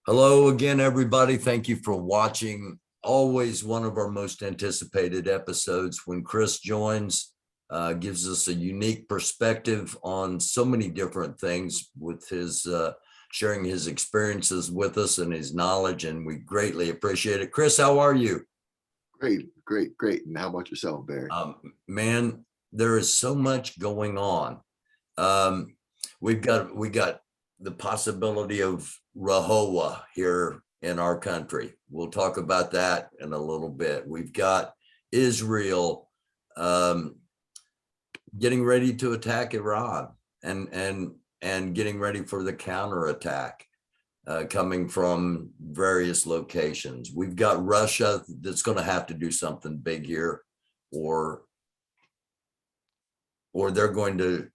Hello again, everybody. Thank you for watching. Always one of our most anticipated episodes when Chris joins, gives us a unique perspective on so many different things with his sharing his experiences with us and his knowledge, and we greatly appreciate it. Chris, how are you? Great, great, great. And how about yourself, Barry? Man, there is so much going on. Um, we got the possibility of Rahowa here in our country. We'll talk about that in a little bit. We've got Israel getting ready to attack Iran and getting ready for the counterattack coming from various locations. We've got Russia that's going to have to do something big here, or they're going to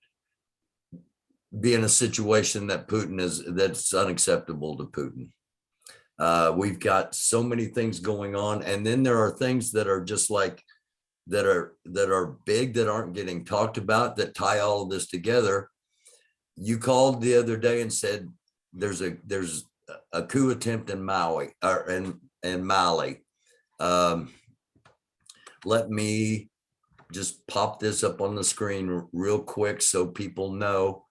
be in a situation that's unacceptable to Putin. We've got so many things going on, and then there are things that are just like that are big that aren't getting talked about that tie all of this together. You called the other day and said there's a coup attempt in Maui or in Mali. Let me just pop this up on the screen real quick so people know.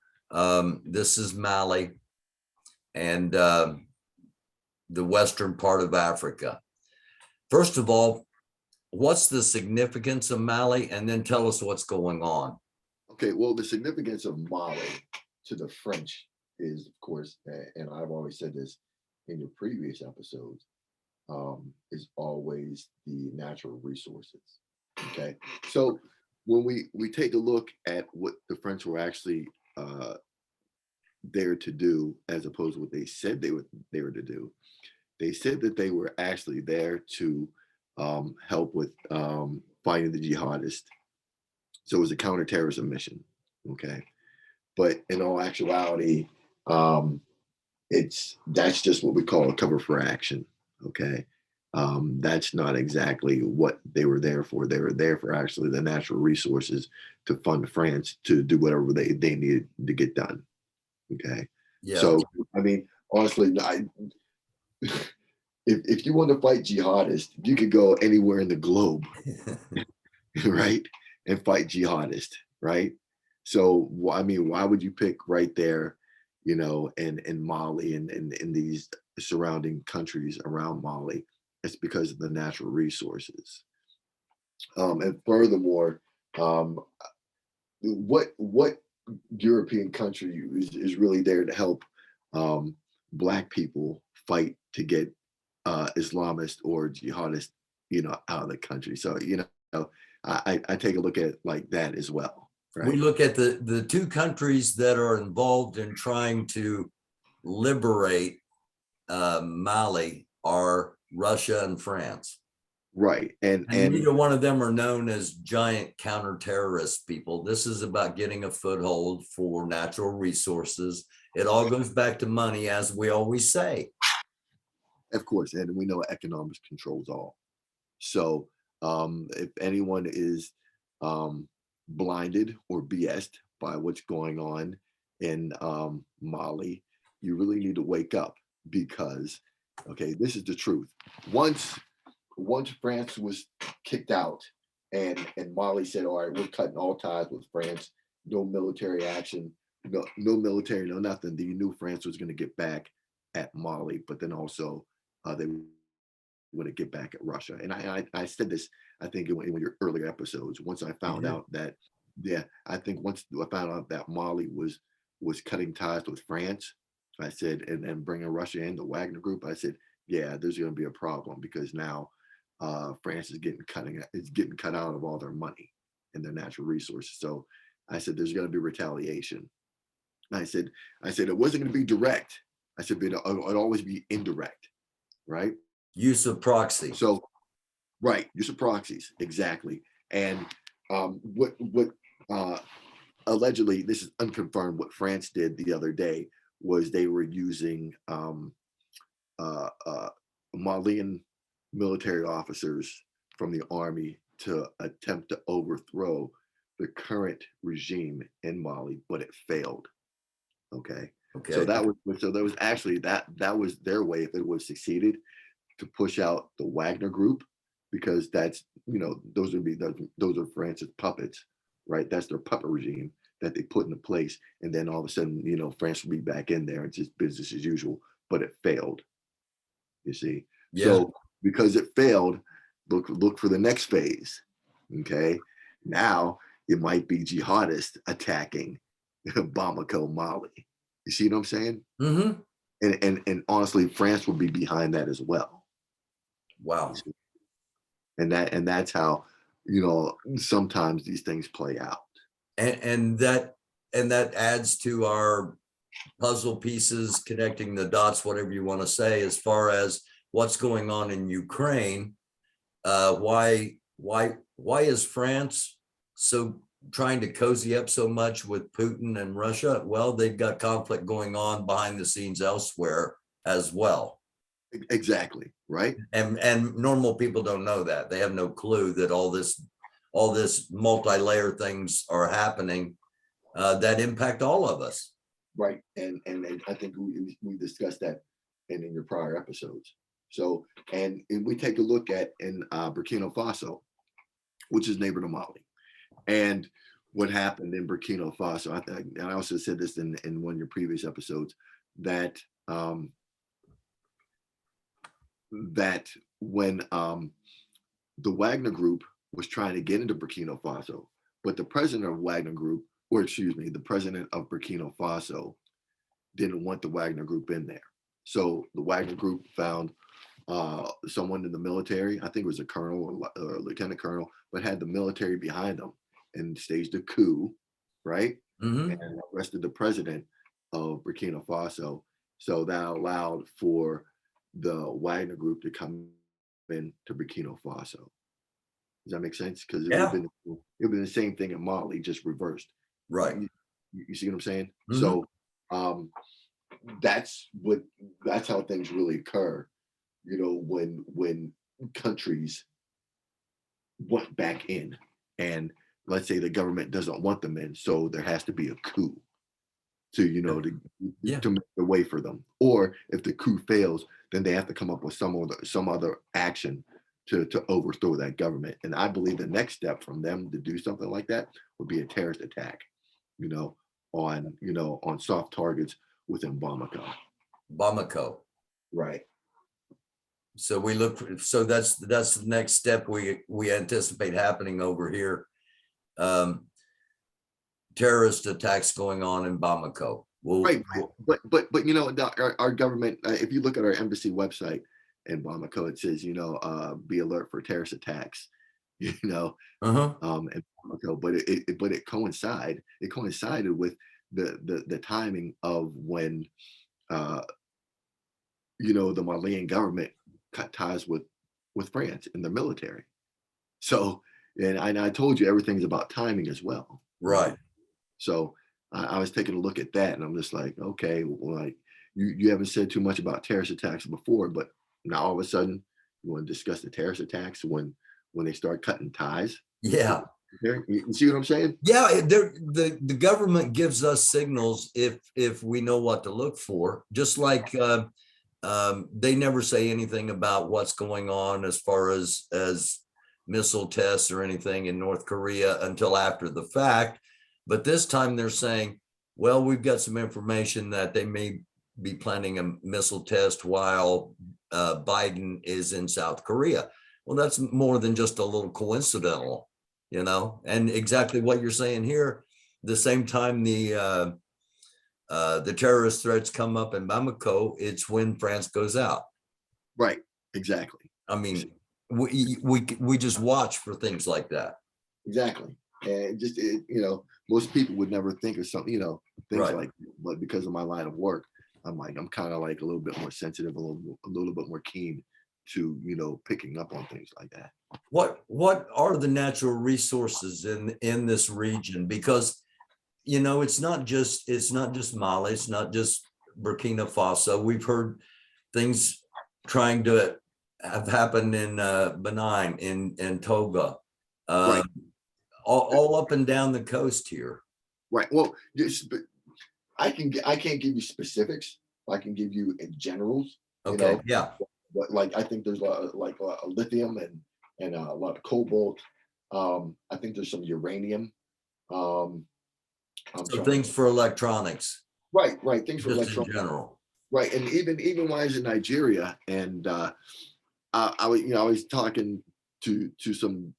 This is Mali and the western part of Africa. First of all, what's the significance of Mali? And then tell us what's going on. Okay, well, the significance of Mali to the French is, of course, and I've always said this in your previous episodes, is always the natural resources. Okay, so when we take a look at what the French were actually there to do, as opposed to what they said they were to do, they said that they were actually there to help with fighting the jihadists. So it was a counterterrorism mission. Okay, but in all actuality, that's just what we call a cover for action. Okay, that's not exactly what they were there for. They were there for actually the natural resources to fund France to do whatever they needed to get done. Okay, Yeah. So I mean, honestly, if you want to fight jihadists, you could go anywhere in the globe, right, and fight jihadists, right? So I mean, why would you pick right there, in Mali and in these surrounding countries around Mali? It's because of the natural resources. And furthermore, um, what European country is really there to help Black people fight to get Islamist or jihadist, out of the country? So, I take a look at it like that as well. We Right. look at the two countries that are involved in trying to liberate Mali are Russia and France. Right. And neither one of them are known as giant counter-terrorist people. This is about getting a foothold for natural resources. It all goes back to money, as we always say. Of course, and we know economics controls all. So if anyone is blinded or BS'd by what's going on in Mali, you really need to wake up because, okay, this is the truth. Once France was kicked out and Mali said, all right, we're cutting all ties with France, no military action, no military, no nothing. Then you knew France was going to get back at Mali, but then also they want to get back at Russia. And I said this, I think, in one of your earlier episodes. Once I found out that, yeah, I think once I found out that Mali was cutting ties with France, I said, and bringing Russia in, the Wagner Group, I said, yeah, there's going to be a problem because now France is getting cut out of all their money and their natural resources. So I said, there's going to be retaliation. And I said, it wasn't going to be direct. I said, but it'd always be indirect, right? Use of proxy. So, right, use of proxies, exactly. And what allegedly, this is unconfirmed, what France did the other day was they were using Malian military officers from the army to attempt to overthrow the current regime in Mali, but it failed. Okay. Okay. So that was actually that was their way, if it was succeeded, to push out the Wagner Group, because that's, those are France's puppets, right? That's their puppet regime that they put into place, and then all of a sudden, France will be back in there. It's just business as usual, but it failed. You see, Yeah. so because it failed, look for the next phase. Okay, now it might be jihadists attacking Bamako, Mali. You see what I'm saying? Mm-hmm. And honestly, France will be behind that as well. Wow. And that's how, sometimes these things play out. And that adds to our puzzle pieces, connecting the dots, whatever you want to say, as far as what's going on in Ukraine. Why is France so trying to cozy up so much with Putin and Russia? Well, they've got conflict going on behind the scenes elsewhere as well. Exactly, right? And normal people don't know that. They have no clue that all this multi-layer things are happening that impact all of us. Right. And I think we discussed that in your prior episodes. So, and we take a look at in Burkina Faso, which is neighbor to Mali, and what happened in Burkina Faso. And I also said this in one of your previous episodes, that that when the Wagner Group was trying to get into Burkina Faso, but the president of Wagner Group, or excuse me, the president of Burkina Faso didn't want the Wagner Group in there. So the Wagner Group found someone in the military, I think it was a colonel or a lieutenant colonel, but had the military behind them and staged a coup, right? Mm-hmm. And arrested the president of Burkina Faso. So that allowed for the Wagner Group to come in to Burkina Faso. Does that make sense? Because it would have been the same thing in Mali, just reversed. Right. You see what I'm saying? Mm-hmm. So that's how things really occur. When countries went back in, and let's say the government doesn't want them in, so there has to be a coup to to make the way for them. Or if the coup fails, then they have to come up with some other action to overthrow that government. And I believe the next step from them to do something like that would be a terrorist attack, on soft targets within Bamako. Right. So that's the next step we anticipate happening over here. Terrorist attacks going on in Bamako. Right. But our government, if you look at our embassy website in Bamako, it says, be alert for terrorist attacks, in Bamako. But it coincided with the timing of when the Malian government cut ties with France and the military. So, and I told you everything's about timing as well. Right. So I was taking a look at that, and I'm just like, okay, well, like you haven't said too much about terrorist attacks before, but now all of a sudden you want to discuss the terrorist attacks when they start cutting ties. Yeah. You see what I'm saying? Yeah, the government gives us signals if we know what to look for. Just like they never say anything about what's going on as far as missile tests or anything in North Korea until after the fact. But this time they're saying, well, we've got some information that they may be planning a missile test while Biden is in South Korea. Well, that's more than just a little coincidental, and exactly what you're saying here. The same time the terrorist threats come up in Bamako, it's when France goes out. Right. Exactly. I mean, we just watch for things like that. Exactly. And just, most people would never think of something, things Right. like, but because of my line of work, I'm kind of like a little bit more sensitive, a little bit more keen to, picking up on things like that. What are the natural resources in this region? Because, it's not just Mali, it's not just Burkina Faso. We've heard things trying to have happened in Benin, in Togo, Right. all up and down the coast here. Right. Well, I can't give you specifics. I can give you in generals, you Okay, know, yeah. but like I think there's a lot of, like a lithium and a lot of cobalt. I think there's some uranium. Um, I'm So trying things to for electronics, right things for just in electronics. general. Right, and even when I was in Nigeria, and I was I was talking to some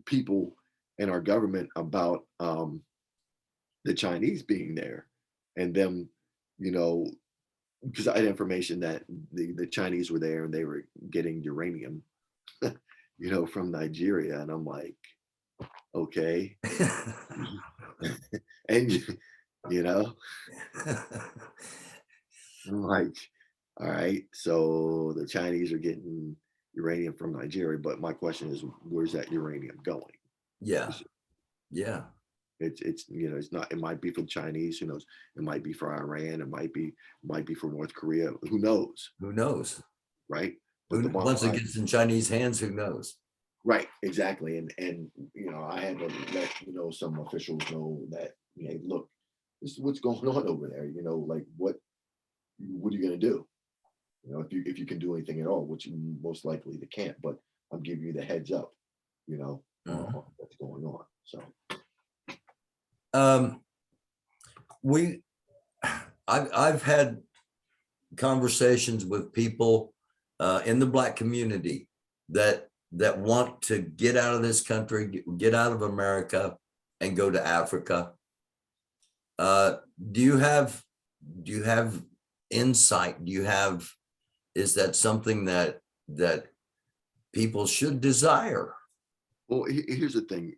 people in our government about the Chinese being there, and them, you know, because I had information that the Chinese were there and they were getting uranium, from Nigeria, and I'm like, okay, and you know, I'm like, all right, so the Chinese are getting uranium from Nigeria, but my question is, where's that uranium going? Yeah, yeah. It's it's not. It might be for the Chinese. Who knows? It might be for Iran. It might be for North Korea. Who knows? Who knows? Right? But the bottom Once it line, gets in Chinese hands, who knows? right? Exactly. And I had to let some officials know that, hey, look, this is what's going on over there. Like what are you going to do? If you can do anything at all, which you most likely they can't. But I'm giving you the heads up. On what's going on. So. Um, we, I've had conversations with people in the Black community that want to get out of this country, get out of America, and go to Africa. Uh, do you have insight? Is that something that people should desire? Well, here's the thing.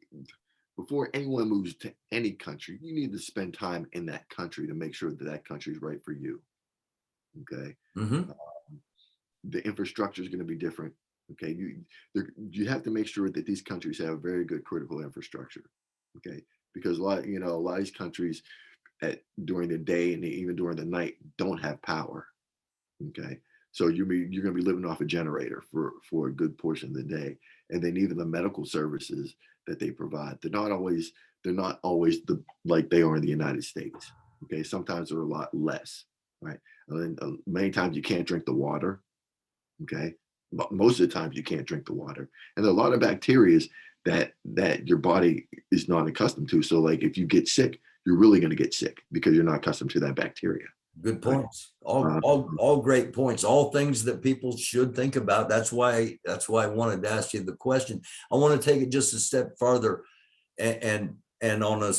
Before anyone moves to any country, you need to spend time in that country to make sure that that country is right for you. Okay. Mm-hmm. The infrastructure is going to be different. Okay. You have to make sure that these countries have very good critical infrastructure. Okay. Because a lot of these countries during the day and even during the night don't have power. Okay. So you're going to be living off a generator for a good portion of the day. And then even the medical services that they provide, they're not always like they are in the United States. Okay. Sometimes they're a lot less. Right. And then many times you can't drink the water. Okay. Most of the times you can't drink the water. And there are a lot of bacteria that your body is not accustomed to. So like if you get sick, you're really going to get sick because you're not accustomed to that bacteria. Good Right. points. All great points. All things that people should think about. That's why I wanted to ask you the question. I want to take it just a step further, and on a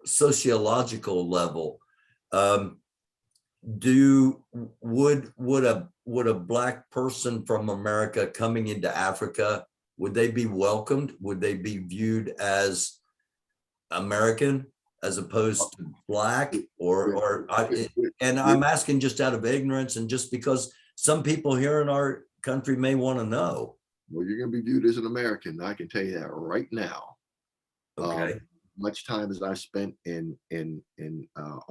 sociological level. Would a Black person from America coming into Africa, would they be welcomed? Would they be viewed as American as opposed to Black, and I'm asking just out of ignorance and just because some people here in our country may want to know. Well, you're going to be viewed as an American. I can tell you that right now. Okay. Much time as I've spent in on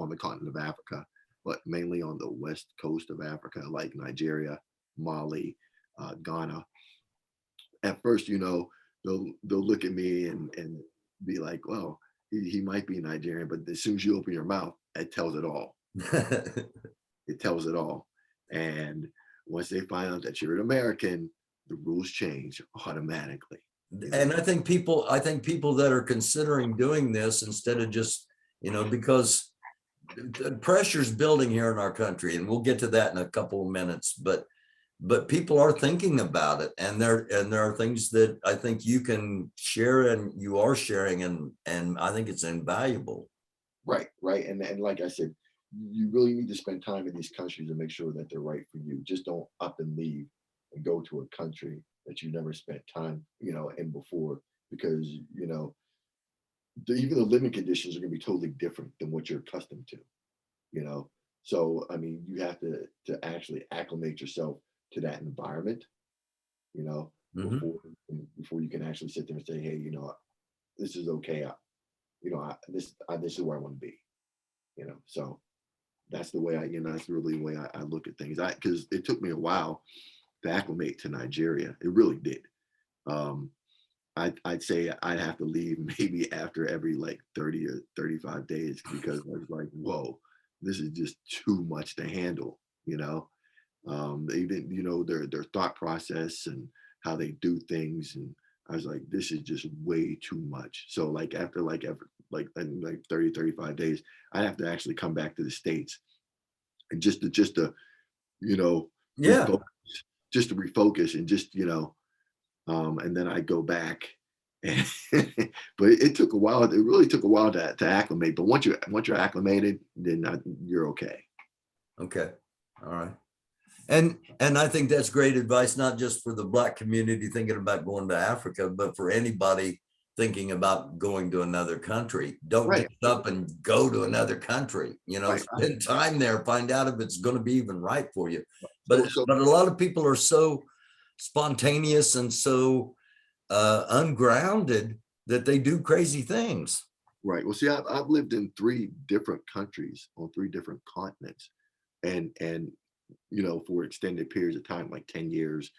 the continent of Africa, but mainly on the west coast of Africa, like Nigeria, Mali, Ghana. At first, they'll look at me and be like, "Well, he might be Nigerian," but as soon as you open your mouth, it tells it all. It tells it all. And once they find out that you're an American, the rules change automatically. And I think people that are considering doing this instead of just, because the pressure's building here in our country, and we'll get to that in a couple of minutes, but people are thinking about it, and there are things that I think you can share and you are sharing, and I think it's invaluable. Right. And like I said, you really need to spend time in these countries and make sure that they're right for you. Just don't up and leave and go to a country that you never spent time, in before, because, even the living conditions are going to be totally different than what you're accustomed to, you know. So I mean, you have to actually acclimate yourself to that environment, you know, Mhm. before you can actually sit there and say, hey, this is okay. This is where I want to be, So that's the way that's really the way I look at things. Because it took me a while to acclimate to Nigeria. It really did. I'd say I'd have to leave maybe after every like 30 or 35 days because I was like, whoa, this is just too much to handle, you know. Even, you know, their thought process and how they do things. And I was like, this is just way too much. So like after in like 30, 35 days, I have to actually come back to the States and just to, you know, Yeah. refocus, just to refocus and just, you know, and then I go back. And but it took a while. It really took a while to acclimate. But once you're acclimated, then you're okay. Okay. All right. And I think that's great advice, not just for the Black community thinking about going to Africa, but for anybody thinking about going to another country. Don't Right. get up and go to another country. You know, Right. spend time there, find out if it's going to be even right for you. So, But a lot of people are so spontaneous and so ungrounded that they do crazy things. right. Well, see, I've lived in 3 different countries on 3 different continents, and you know, for extended periods of time, like 10 years,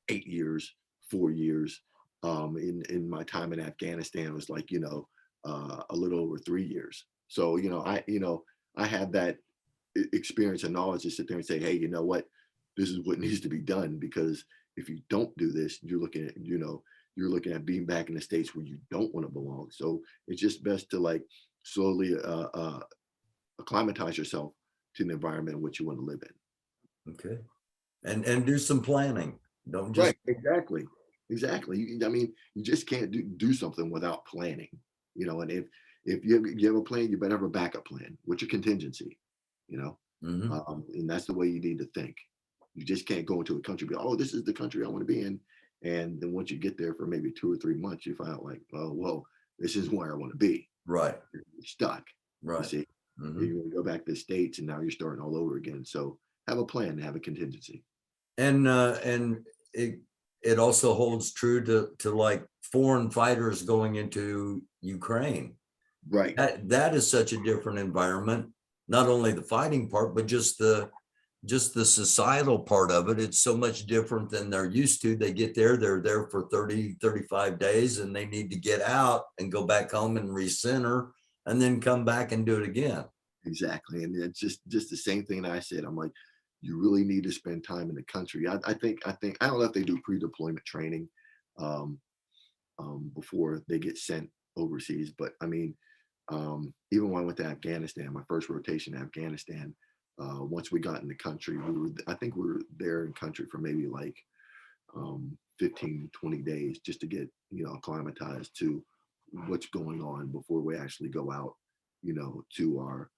8 years, 4 years. In my time in Afghanistan, it was like, you know, a little over 3 years. So, you know, I have that experience and knowledge to sit there and say, hey, you know what, this is what needs to be done. Because if you don't do this, you're looking at, you know, you're looking at being back in the States where you don't want to belong. So it's just best to like slowly acclimatize yourself to the environment in which you want to live in. Okay. And do some planning. Don't just Right. Exactly. Exactly. I mean, you just can't do something without planning, you know. And if you have a plan, you better have a backup plan. What's your contingency, you know? Mhm. And that's the way you need to think. You just can't go into a country and be, oh, this is the country I want to be in. And then once you get there for maybe 2 or 3 months, you find out like, oh, well, this is where I want to be. Right. You're stuck. You Right. see, Mhm. you're going to go back to the States and now you're starting all over again. So have a plan, have a contingency. And it also holds true to like foreign fighters going into Ukraine. Right. That is such a different environment, not only the fighting part, but just the societal part of it. It's so much different than they're used to. They get there, they're there for 30, 35 days, and they need to get out and go back home and recenter and then come back and do it again. Exactly. And it's just the same thing that I said. I'm like, you really need to spend time in the country. I think I don't know if they do pre-deployment training um, before they get sent overseas, but I mean, even when I went to Afghanistan, my first rotation in Afghanistan, once we got in the country, I think we were there in country for maybe like 15 to 20 days just to get, you know, acclimatized to what's going on before we actually go out, you know, to our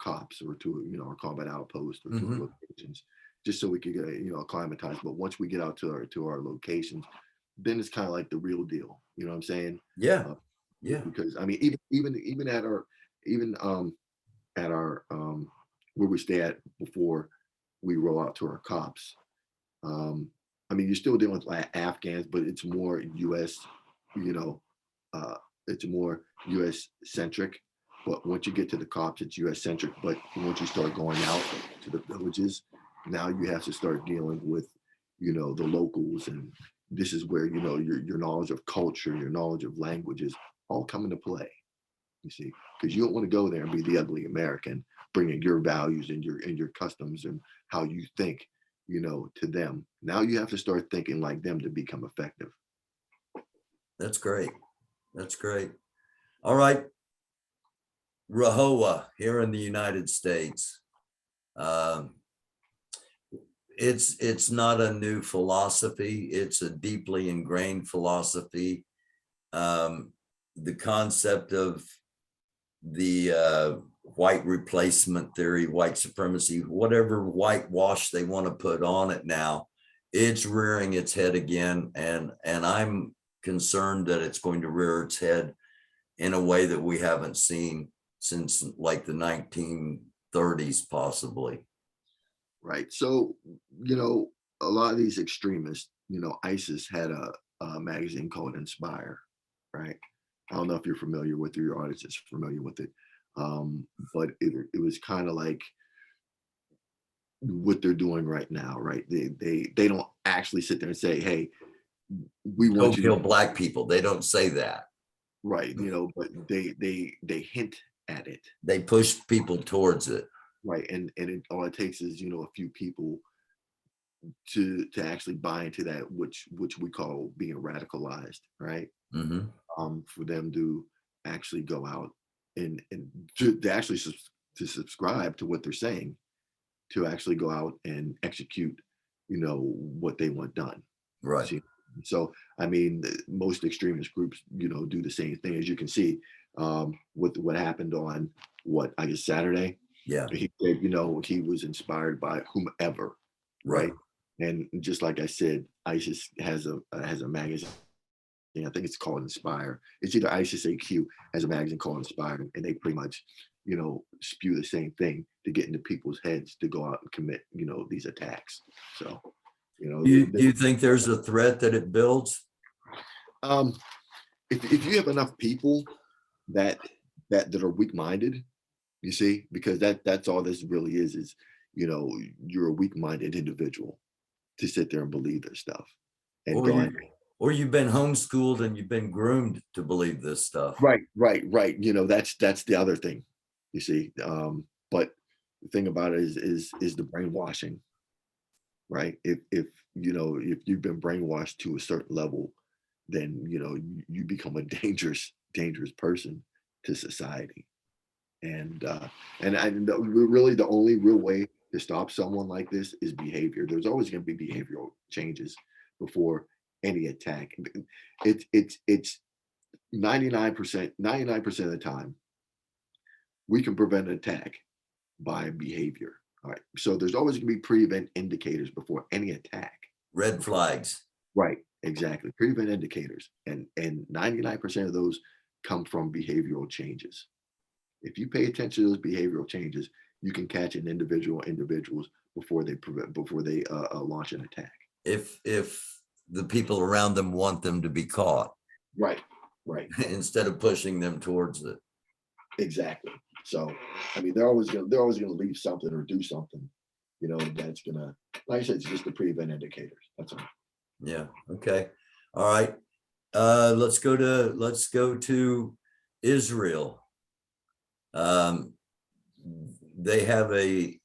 cops or to, you know, our combat outposts or to our Mhm. locations, just so we could get, you know, acclimatized. But once we get out to our locations, then it's kind of like the real deal. You know what I'm saying? Yeah. Uh, Yeah. because I mean, even at our even at our where we stay at before we roll out to our cops. Um, I mean, you're still dealing with like Afghans, but it's more U.S. You know, uh, it's more U.S. centric. But once you get to the cops, it's U.S. centric. But once you start going out to the villages, now you have to start dealing with, you know, the locals, and this is where, you know, your knowledge of culture, your knowledge of languages all come into play. You see, because you don't want to go there and be the ugly American, bringing your values and your customs and how you think, you know, to them. Now you have to start thinking like them to become effective. That's great. That's great. All right. RAHOA here in the United States. Um, it's not a new philosophy. It's a deeply ingrained philosophy. The concept of the white replacement theory, white supremacy, whatever whitewash they want to put on it now, it's rearing its head again, and I'm concerned that it's going to rear its head in a way that we haven't seen since like the 1930s, possibly. Right. So, you know, a lot of these extremists, you know, ISIS had a magazine called Inspire, right? I don't know if you're familiar with it, your audience is familiar with it. But it was kind of like what they're doing right now, right? They don't actually sit there and say, hey, we want Don't you to, kill Black people. They don't say that. right, you know, but they hint at it. They push people towards it. Right. And all it takes is, a few people to actually buy into that, which we call being radicalized, right? Hmm. For them to actually go out and to actually to subscribe to what they're saying, to actually go out and execute, what they want done. Right. See? So, I mean, most extremist groups, do the same thing, as you can see with what happened on I guess Saturday. Yeah. He said, he was inspired by whomever, Right. right? And just like I said, ISIS has a magazine. I think it's called Inspire. It's either ISIS AQ has a magazine called Inspire, and they pretty much, spew the same thing to get into people's heads to go out and commit, these attacks. So, Do you think there's a threat that it builds? If you have enough people that are weak-minded, you see, because that's all this really is, you're a weak-minded individual to sit there and believe this stuff and go on. Or you've been homeschooled and you've been groomed to believe this stuff. Right. That's the other thing, you see. But the thing about it is the brainwashing, right? If you've been brainwashed to a certain level, then you become a dangerous person to society. And really the only real way to stop someone like this is behavior. There's always going to be behavioral changes before any attack. It's 99% of the time we can prevent an attack by behavior. All right. So there's always going to be pre-event indicators before any attack. Red flags. Right. Exactly. Pre-event indicators. And 99% of those come from behavioral changes. If you pay attention to those behavioral changes, you can catch an individuals before they launch an attack. If the people around them want them to be caught. Right. Instead of pushing them towards it. Exactly. So, I mean, they're always gonna leave something or do something, that's gonna, like I said, it's just the pre-event indicators. That's all. Yeah. Okay. All right. Let's go to Israel. They have a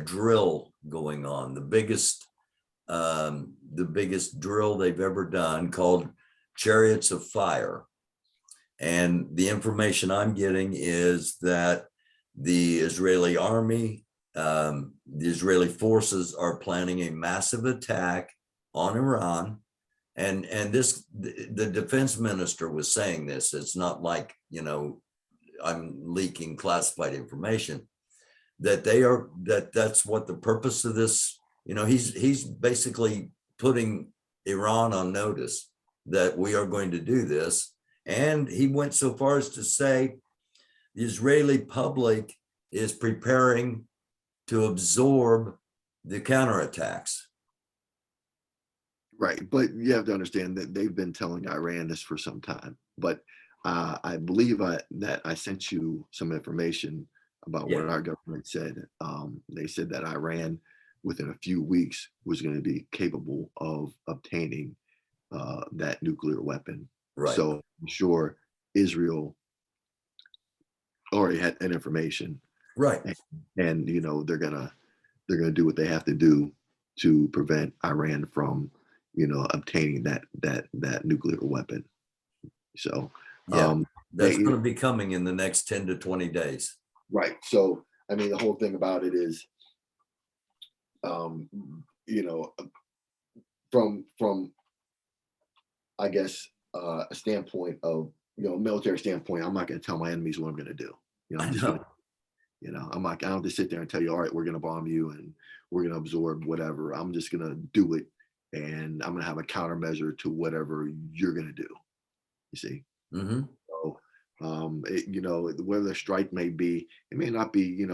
drill going on, the biggest drill they've ever done, called Chariots of Fire. And the information I'm getting is that the Israeli army, the Israeli forces are planning a massive attack on Iran. And the defense minister was saying this. It's not like, I'm leaking classified information, that's what the purpose of this, he's basically putting Iran on notice that we are going to do this. And he went so far as to say the Israeli public is preparing to absorb the counterattacks. Right. But you have to understand that they've been telling Iran this for some time. But I believe that I sent you some information about what our government said. They said that Iran, within a few weeks, was going to be capable of obtaining that nuclear weapon. Right. So I'm sure Israel already had that information. Right. And they're gonna do what they have to do to prevent Iran from obtaining that nuclear weapon. So that's going to be coming in the next 10 to 20 days. Right. So I mean, the whole thing about it is from I guess a standpoint of military standpoint, I'm not going to tell my enemies what I'm going to do. I'm just going to, I'm not, I don't have to sit there and tell you, all right, we're going to bomb you and we're going to absorb whatever. I'm just going to do it, and I'm going to have a countermeasure to whatever you're going to do. You see. Mm-hmm. So whether the strike may be, it may not be.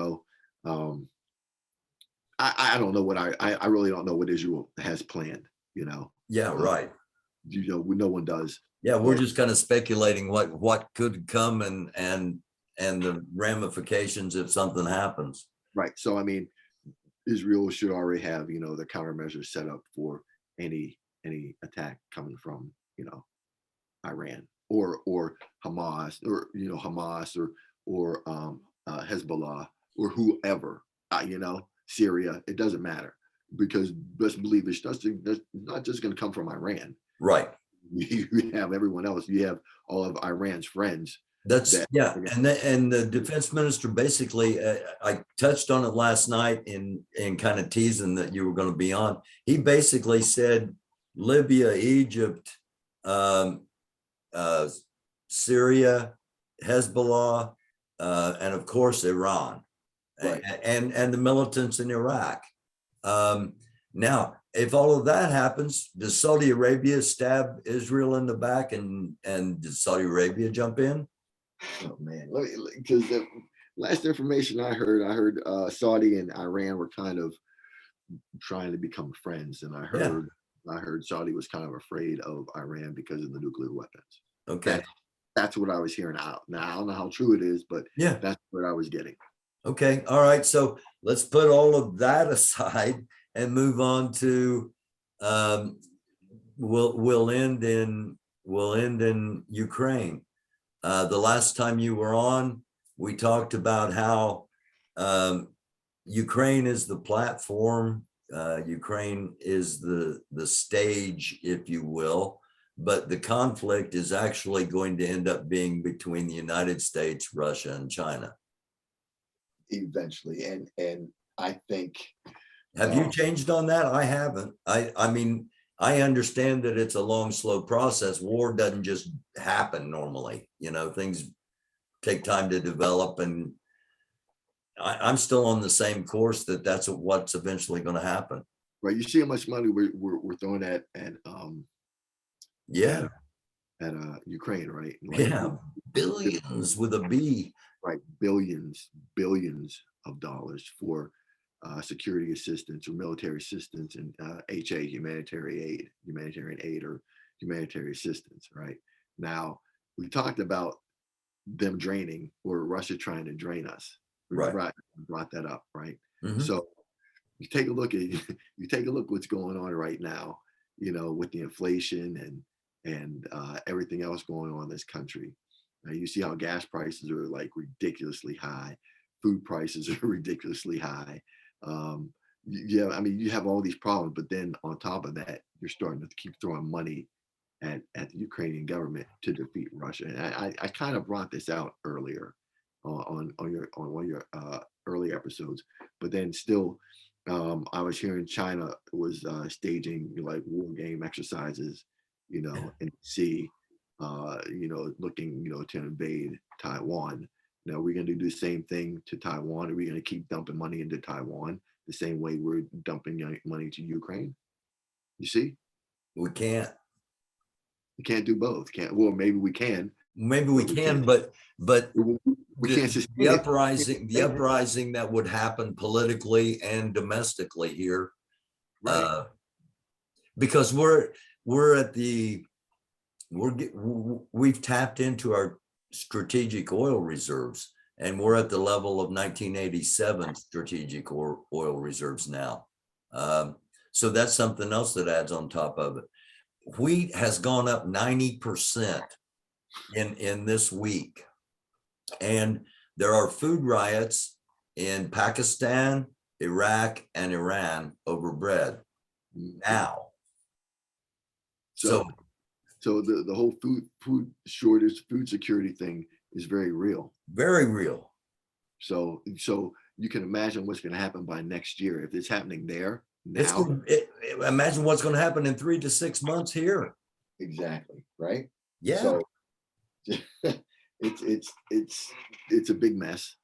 I don't know what I really don't know what Israel has planned. Yeah. Right. No one does. Yeah, we're just kind of speculating what could come and the ramifications if something happens. Right. So I mean, Israel should already have the countermeasures set up for any attack coming from Iran. or Hamas, or Hamas, or Hezbollah, or whoever, Syria. It doesn't matter, because best believe it's not just going to come from Iran. Right. You have everyone else. You have all of Iran's friends. Yeah, and the defense minister basically, I touched on it last night in kind of teasing that you were going to be on. He basically said Libya, Egypt, Syria, Hezbollah, and of course Iran, Right. and the militants in Iraq. Now, if all of that happens, does Saudi Arabia stab Israel in the back, and does Saudi Arabia jump in? Oh man, because the last information I heard Saudi and Iran were kind of trying to become friends, and I heard Saudi was kind of afraid of Iran because of the nuclear weapons. Okay, that's what I was hearing out. Now I don't know how true it is, but yeah, that's what I was getting. Okay, all right. So let's put all of that aside and move on to we'll end in Ukraine. The last time you were on, we talked about how Ukraine is the platform, Ukraine is the stage, if you will, but the conflict is actually going to end up being between the United States, Russia, and China. Eventually, and I think. Have you changed on that? I haven't. I mean, I understand that it's a long, slow process. War doesn't just happen normally. Things take time to develop, and I'm still on the same course that's what's eventually going to happen. Right. You see how much money we're throwing at yeah, at Ukraine, right? Yeah, billions with a B. Right, billions of dollars for security assistance or military assistance, and HA, humanitarian aid or humanitarian assistance. Right now, we talked about them draining, or Russia trying to drain us. We brought that up, right? Mm-hmm. So you take a look what's going on right now, with the inflation and everything else going on in this country. You see how gas prices are like ridiculously high, food prices are ridiculously high. You have all these problems, but then on top of that, you're starting to keep throwing money at the Ukrainian government to defeat Russia. And I kind of brought this out earlier on one of your early episodes, but then still, I was hearing China was staging like war game exercises, in the sea. Looking, to invade Taiwan. Now, we're going to do the same thing to Taiwan. Are we going to keep dumping money into Taiwan the same way we're dumping money to Ukraine? You see? We can't. We can't do both. Well, maybe we can. Maybe we can, but we can't the uprising that would happen politically and domestically here, right? Because we've tapped into our strategic oil reserves, and we're at the level of 1987 strategic oil reserves now. So that's something else that adds on top of it. Wheat has gone up 90% in this week, and there are food riots in Pakistan, Iraq, and Iran over bread now. So the whole food shortage, food security thing is very real. Very real. So you can imagine what's going to happen by next year if it's happening there now. Imagine what's going to happen in 3 to 6 months here. Exactly. Right. Yeah. So it's a big mess.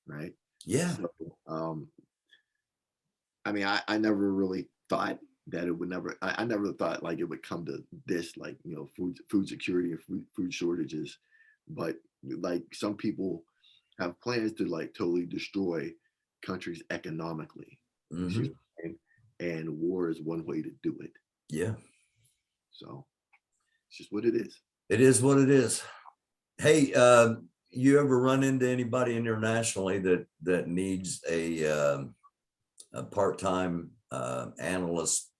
Right. Yeah. So, I never really thought that it would I never thought like it would come to this, like, food security or food shortages, but like some people have plans to like totally destroy countries economically. Mm-hmm. And war is one way to do it. Yeah. So it's just what it is. It is what it is. Hey, you ever run into anybody internationally that needs a part-time analyst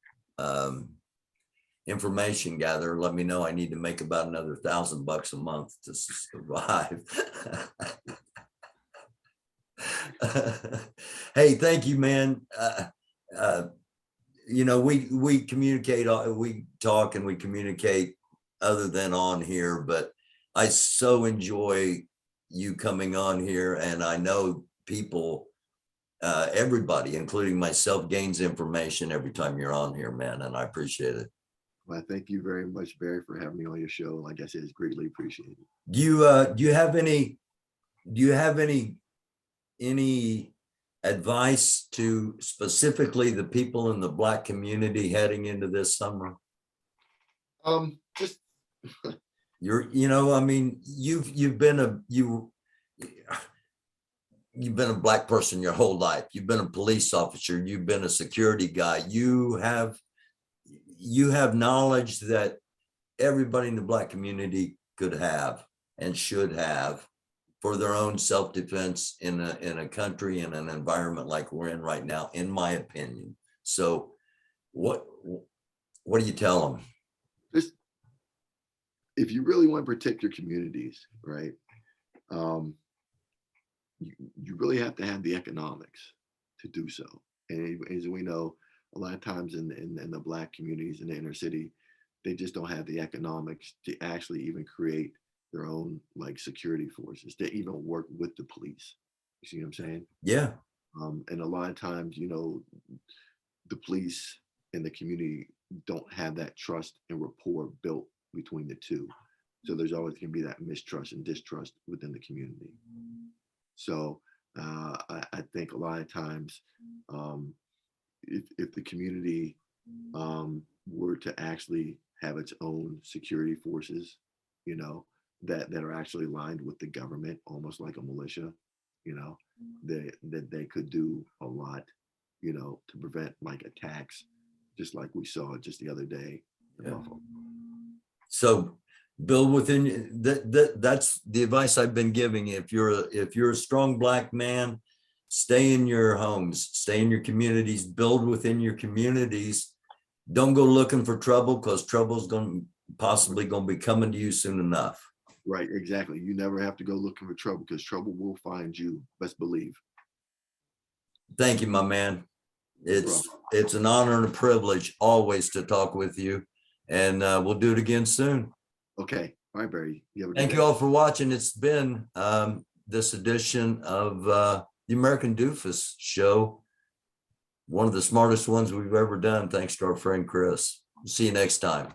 information gatherer. Let me know. I need to make about another $1,000 a month to survive. Hey, thank you, man. You know, we communicate, we talk and we communicate other than on here, but I so enjoy you coming on here, and I know people, everybody, including myself, gains information every time you're on here, man, and I appreciate it. Well, thank you very much, Barry, for having me on your show. Like I said, it's greatly appreciated. Do you have any advice to specifically the people in the Black community heading into this summer? Just I mean, you've been a Black person your whole life. You've been a police officer. You've been a security guy. You have knowledge that everybody in the Black community could have and should have for their own self-defense in a country and an environment like we're in right now, in my opinion. So what do you tell them? Just, if you really want to protect your communities, right? You really have to have the economics to do so. And as we know, a lot of times in the Black communities in the inner city, they just don't have the economics to actually even create their own like security forces, to even work with the police. You see what I'm saying? Yeah. And a lot of times, you know, the police and the community don't have that trust and rapport built between the two. So there's always going to be that mistrust and distrust within the community. So I think a lot of times, if the community were to actually have its own security forces, you know, that are actually aligned with the government, almost like a militia, you know, that they could do a lot, you know, to prevent like attacks, just like we saw just the other day in Buffalo. So build within that's the advice I've been giving. If you're a strong Black man, stay in your homes, stay in your communities, build within your communities. Don't go looking for trouble, because trouble's possibly going to be coming to you soon enough. Right, exactly. You never have to go looking for trouble, because trouble will find you, best believe. Thank you, my man. It's an honor and a privilege always to talk with you, and we'll do it again soon. Okay. All right, Barry. Thank you all for watching. It's been this edition of the American Doofus Show, one of the smartest ones we've ever done, thanks to our friend Chris. See you next time.